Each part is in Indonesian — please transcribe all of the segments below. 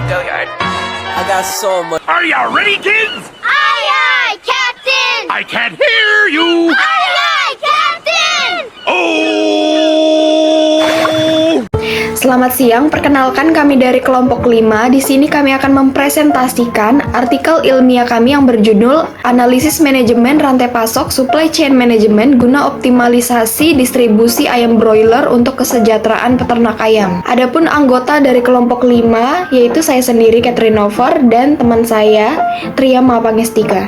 Go yard. I got so much. Are you ready, kids? Aye, aye, Captain! I can't hear you. Aye, aye, Captain! Oh! Selamat siang, perkenalkan kami dari kelompok 5. Di sini kami akan mempresentasikan artikel ilmiah kami yang berjudul Analisis Manajemen Rantai Pasok Supply Chain Management guna optimalisasi distribusi ayam broiler untuk kesejahteraan peternak ayam. Adapun anggota dari kelompok 5 yaitu saya sendiri Catherine Nover dan teman saya Tria Mapangestika.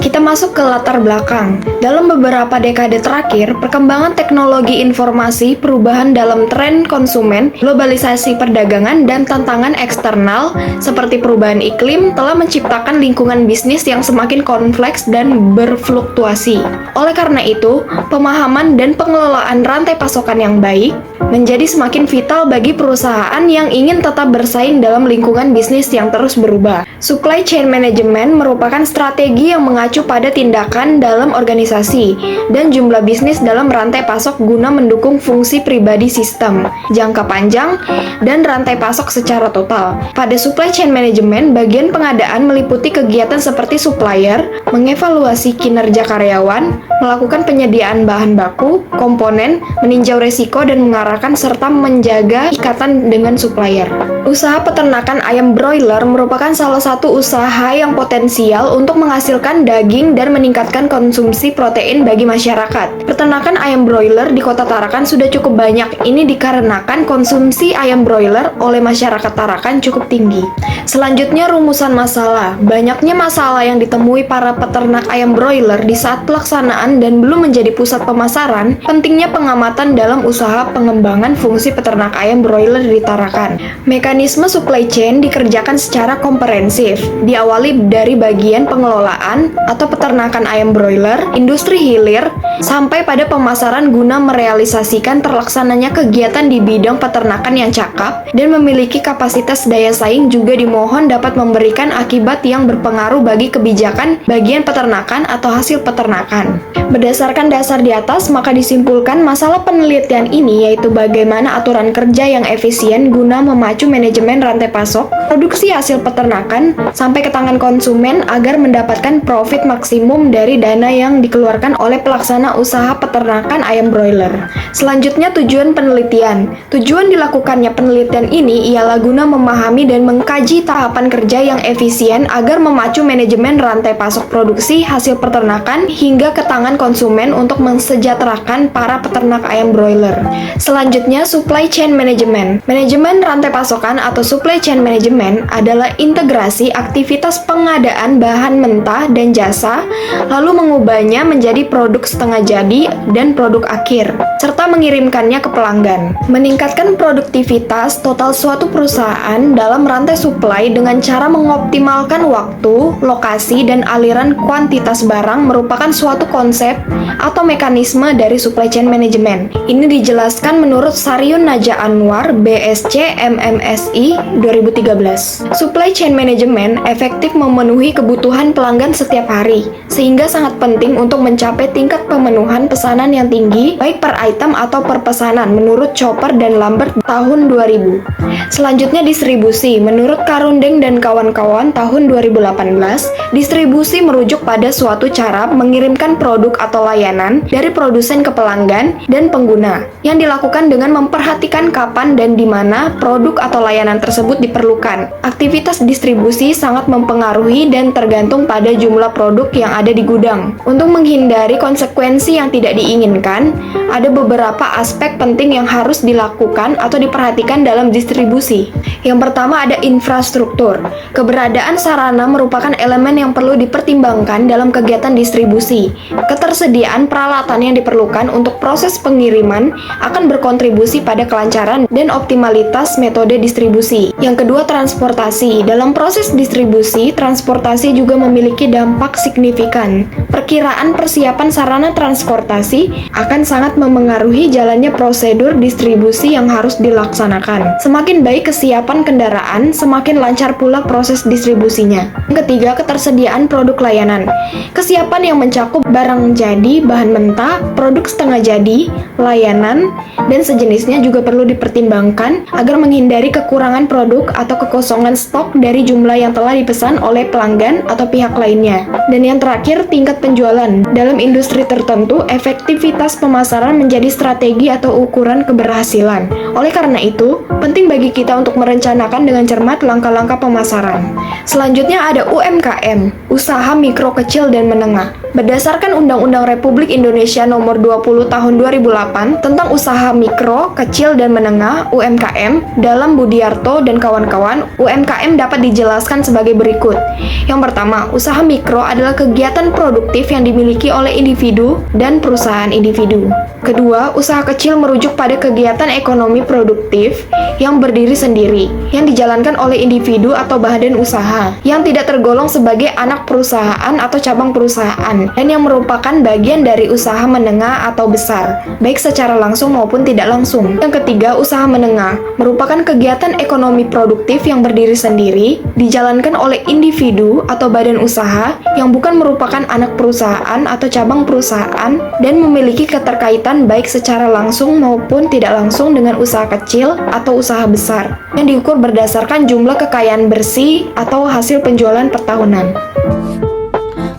Kita masuk ke latar belakang. Dalam beberapa dekade terakhir, perkembangan teknologi informasi, perubahan dalam tren konsumen, globalisasi perdagangan, dan tantangan eksternal seperti perubahan iklim telah menciptakan lingkungan bisnis yang semakin kompleks dan berfluktuasi. Oleh karena itu, pemahaman dan pengelolaan rantai pasokan yang baik menjadi semakin vital bagi perusahaan yang ingin tetap bersaing dalam lingkungan bisnis yang terus berubah. Supply chain management merupakan strategi yang mengacu pada tindakan dalam organisasi dan jumlah bisnis dalam rantai pasok guna mendukung fungsi pribadi sistem, jangka panjang, dan rantai pasok secara total. Pada supply chain management, bagian pengadaan meliputi kegiatan seperti supplier, mengevaluasi kinerja karyawan, melakukan penyediaan bahan baku, komponen, meninjau resiko, dan mengarahkan serta menjaga ikatan dengan supplier. Usaha peternakan ayam broiler merupakan salah satu usaha yang potensial untuk menghasilkan daging dan meningkatkan konsumsi protein bagi masyarakat. Peternakan ayam broiler di Kota Tarakan sudah cukup banyak. Ini dikarenakan konsumsi ayam broiler oleh masyarakat Tarakan cukup tinggi. Selanjutnya, rumusan masalah. Banyaknya masalah yang ditemui para peternak ayam broiler di saat pelaksanaan dan belum menjadi pusat pemasaran. Pentingnya pengamatan dalam usaha pengembangan fungsi peternak ayam broiler di Tarakan. Mekanisme supply chain dikerjakan secara komprehensif, diawali dari bagian pengelolaan atau peternakan ayam broiler, industri hilir, sampai pada pemasaran guna merealisasikan terlaksananya kegiatan di bidang peternakan yang cakap dan memiliki kapasitas daya saing juga dimohon dapat memberikan akibat yang berpengaruh bagi kebijakan bagian peternakan atau hasil peternakan. Berdasarkan dasar di atas, maka disimpulkan masalah penelitian ini yaitu bagaimana aturan kerja yang efisien guna memacu manajemen rantai pasok, produksi hasil peternakan, sampai ke tangan konsumen agar mendapatkan profit maksimum dari dana yang dikeluarkan oleh pelaksana usaha peternakan ayam broiler. Selanjutnya, tujuan penelitian. Tujuan dilakukannya penelitian ini ialah guna memahami dan mengkaji tahapan kerja yang efisien agar memacu manajemen rantai pasok produksi hasil peternakan hingga ke tangan konsumen untuk mensejahterakan para peternak ayam broiler. Selanjutnya, supply chain management. Manajemen rantai pasokan atau supply chain management adalah integrasi aktivitas pengadaan bahan mentah dan jasa, lalu mengubahnya menjadi produk setengah jadi dan produk akhir, serta mengirimkannya ke pelanggan. Meningkatkan produktivitas total suatu perusahaan dalam rantai supply dengan cara mengoptimalkan waktu, lokasi, dan aliran kuantitas barang merupakan suatu konsep atau mekanisme dari supply chain management. Ini dijelaskan menurut Saryun Naja Anwar, BSc MMSI 2013. Supply chain management efektif memenuhi kebutuhan pelanggan setiap hari, sehingga sangat penting untuk mencapai tingkat pemenuhan pesanan yang tinggi, baik per item atau per pesanan, menurut Chopper dan Lambert tahun 2000. Selanjutnya, distribusi. Menurut Karundeng dan kawan-kawan tahun 2018, distribusi merujuk pada suatu cara mengirimkan produk atau layanan dari produsen ke pelanggan dan pengguna, yang dilakukan dengan memperhatikan kapan dan di mana produk atau layanan tersebut diperlukan. Aktivitas distribusi sangat mempengaruhi dan tergantung pada jumlah produk yang ada di gudang. Untuk menghindari konsekuensi yang tidak diinginkan, ada beberapa aspek penting yang harus dilakukan atau diperhatikan dalam distribusi. Yang pertama ada infrastruktur. Keberadaan sarana merupakan elemen yang perlu dipertimbangkan dalam kegiatan distribusi. Ketersediaan peralatan yang diperlukan untuk proses pengiriman akan berkontribusi pada kelancaran dan optimalitas metode distribusi. Yang kedua, transportasi. Dalam proses distribusi, transportasi juga memiliki dampak signifikan. Perkiraan persiapan sarana transportasi akan sangat memengaruhi jalannya prosedur distribusi yang harus dilaksanakan. Semakin baik kesiapan kendaraan, semakin lancar pula proses distribusinya. Yang ketiga, ketersediaan produk layanan. Kesiapan yang mencakup barang jadi, bahan mentah, produk setengah jadi, layanan, dan sejenisnya juga perlu dipertimbangkan agar menghindari kekurangan kekurangan produk atau kekosongan stok dari jumlah yang telah dipesan oleh pelanggan atau pihak lainnya. Dan yang terakhir, tingkat penjualan. Dalam industri tertentu, efektivitas pemasaran menjadi strategi atau ukuran keberhasilan. Oleh karena itu, penting bagi kita untuk merencanakan dengan cermat langkah-langkah pemasaran. Selanjutnya ada UMKM, usaha mikro kecil dan menengah. Berdasarkan Undang-Undang Republik Indonesia Nomor 20 Tahun 2008 tentang usaha mikro, kecil, dan menengah (UMKM), dalam Budiarto dan kawan-kawan, UMKM dapat dijelaskan sebagai berikut. Yang pertama, usaha mikro adalah kegiatan produktif yang dimiliki oleh individu dan perusahaan individu. Kedua, usaha kecil merujuk pada kegiatan ekonomi produktif yang berdiri sendiri, yang dijalankan oleh individu atau badan usaha, yang tidak tergolong sebagai anak perusahaan atau cabang perusahaan, dan yang merupakan bagian dari usaha menengah atau besar, baik secara langsung maupun tidak langsung. Yang ketiga, usaha menengah merupakan kegiatan ekonomi produktif yang berdiri sendiri, dijalankan oleh individu atau badan usaha yang bukan merupakan anak perusahaan atau cabang perusahaan, dan memiliki keterkaitan baik secara langsung maupun tidak langsung dengan usaha kecil atau usaha besar, yang diukur berdasarkan jumlah kekayaan bersih atau hasil penjualan per tahunan.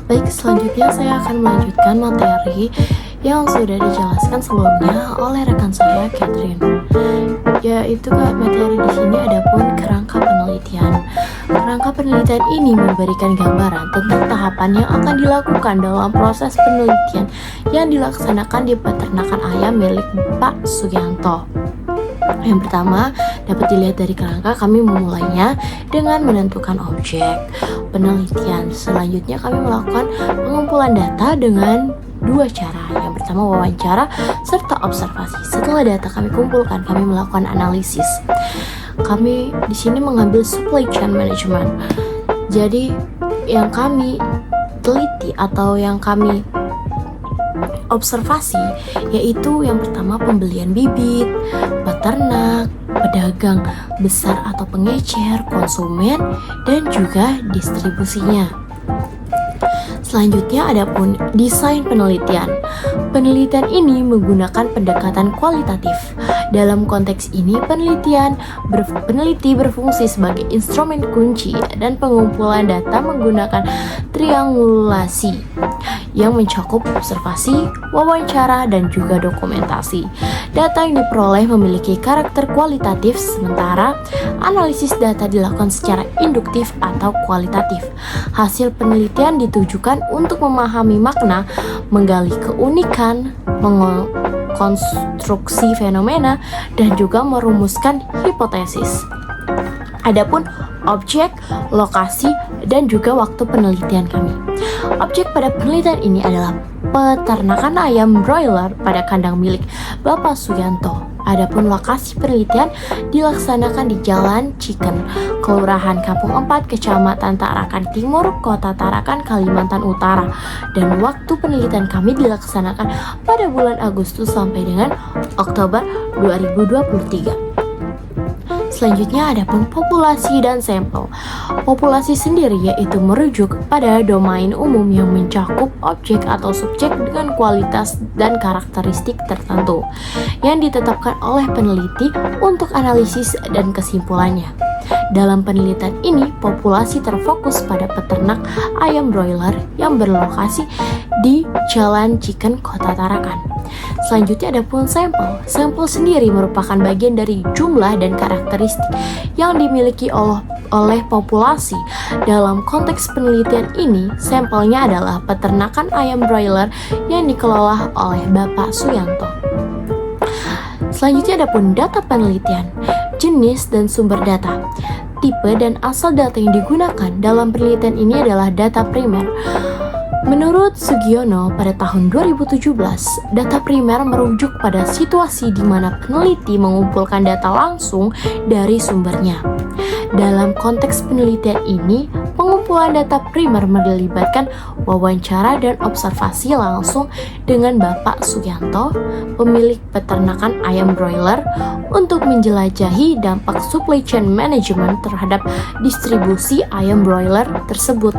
Baik, selanjutnya saya akan melanjutkan materi yang sudah dijelaskan sebelumnya oleh rekan saya, Catherine. Yaitu materi di sini adapun kerangka penelitian. Kerangka penelitian ini memberikan gambaran tentang tahapan yang akan dilakukan dalam proses penelitian yang dilaksanakan di peternakan ayam milik Pak Sugianto. Yang pertama, dapat dilihat dari kerangka, kami memulainya dengan menentukan objek penelitian. Selanjutnya kami melakukan pengumpulan data dengan dua cara. Yang pertama, wawancara serta observasi. Setelah data kami kumpulkan, kami melakukan analisis. Kami di sini mengambil supply chain management. Jadi yang kami teliti atau yang kami observasi yaitu yang pertama pembelian bibit, peternak, pedagang besar atau pengecer, konsumen, dan juga distribusinya. Selanjutnya adapun desain penelitian. Penelitian ini menggunakan pendekatan kualitatif. Dalam konteks ini, peneliti berfungsi sebagai instrumen kunci dan pengumpulan data menggunakan triangulasi yang mencakup observasi, wawancara, dan juga dokumentasi. Data yang diperoleh memiliki karakter kualitatif, sementara analisis data dilakukan secara induktif atau kualitatif. Hasil penelitian ditujukan untuk memahami makna, menggali keunikan, konstruksi fenomena, dan juga merumuskan hipotesis. Adapun objek, lokasi, dan juga waktu penelitian kami. Objek pada penelitian ini adalah peternakan ayam broiler pada kandang milik Bapak Sugianto. Adapun lokasi penelitian dilaksanakan di Jalan Chicken, Kelurahan Kampung 4, Kecamatan Tarakan Timur, Kota Tarakan, Kalimantan Utara. Dan waktu penelitian kami dilaksanakan pada bulan Agustus sampai dengan Oktober 2023. Selanjutnya adapun populasi dan sampel. Populasi sendiri yaitu merujuk pada domain umum yang mencakup objek atau subjek dengan kualitas dan karakteristik tertentu yang ditetapkan oleh peneliti untuk analisis dan kesimpulannya. Dalam penelitian ini, populasi terfokus pada peternak ayam broiler yang berlokasi di Jalan Chicken, Kota Tarakan. Selanjutnya adapun sampel. Sampel sendiri merupakan bagian dari jumlah dan karakteristik yang dimiliki oleh populasi. Dalam konteks penelitian ini, sampelnya adalah peternakan ayam broiler yang dikelola oleh Bapak Suyanto. Selanjutnya adapun data penelitian, jenis dan sumber data. Tipe dan asal data yang digunakan dalam penelitian ini adalah data primer. Menurut Sugiono, pada tahun 2017, data primer merujuk pada situasi di mana peneliti mengumpulkan data langsung dari sumbernya. Dalam konteks penelitian ini, pengumpulan data primer melibatkan wawancara dan observasi langsung dengan Bapak Sugianto, pemilik peternakan ayam broiler, untuk menjelajahi dampak supply chain management terhadap distribusi ayam broiler tersebut.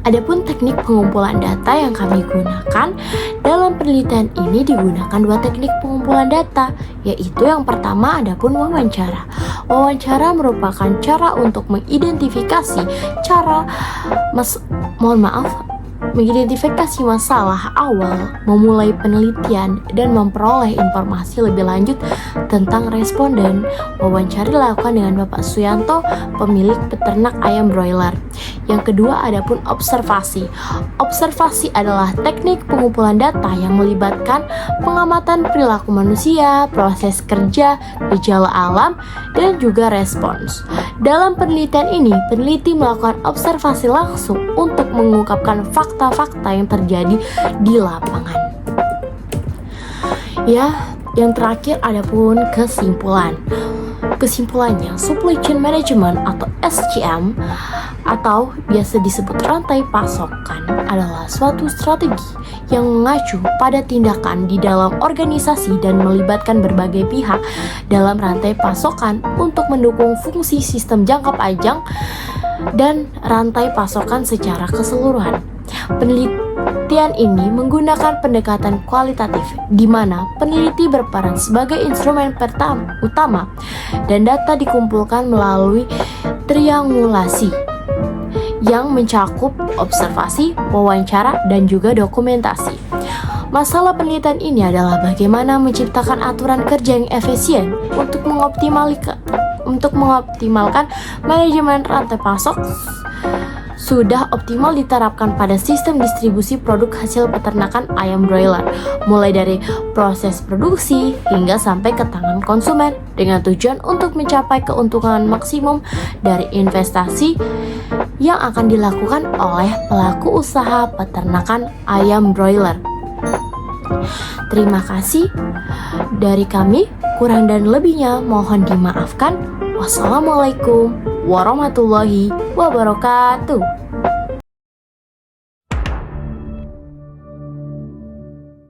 Adapun teknik pengumpulan data yang kami gunakan dalam penelitian ini digunakan dua teknik pengumpulan data, yaitu yang pertama adapun wawancara. Wawancara merupakan cara untuk mengidentifikasi mengidentifikasi masalah awal, memulai penelitian, dan memperoleh informasi lebih lanjut tentang responden. Wawancara dilakukan dengan Bapak Suyanto, pemilik peternak ayam broiler. Yang kedua adapun observasi. Observasi adalah teknik pengumpulan data yang melibatkan pengamatan perilaku manusia, proses kerja, gejala alam, dan juga respons. Dalam penelitian ini, peneliti melakukan observasi langsung untuk mengungkapkan fakta-fakta yang terjadi di lapangan. Ya, yang terakhir adapun kesimpulan. Kesimpulannya, supply chain management atau SCM atau biasa disebut rantai pasokan adalah suatu strategi yang mengacu pada tindakan di dalam organisasi dan melibatkan berbagai pihak dalam rantai pasokan untuk mendukung fungsi sistem jangka panjang dan rantai pasokan secara keseluruhan. Penelitian ini menggunakan pendekatan kualitatif, di mana peneliti berperan sebagai instrumen utama dan data dikumpulkan melalui triangulasi yang mencakup observasi, wawancara, dan juga dokumentasi. Masalah penelitian ini adalah bagaimana menciptakan aturan kerja yang efisien untuk mengoptimalkan manajemen rantai pasok sudah optimal diterapkan pada sistem distribusi produk hasil peternakan ayam broiler, mulai dari proses produksi hingga sampai ke tangan konsumen, dengan tujuan untuk mencapai keuntungan maksimum dari investasi yang akan dilakukan oleh pelaku usaha peternakan ayam broiler. Terima kasih dari kami, kurang dan lebihnya mohon dimaafkan. Wassalamualaikum warahmatullahi wabarakatuh.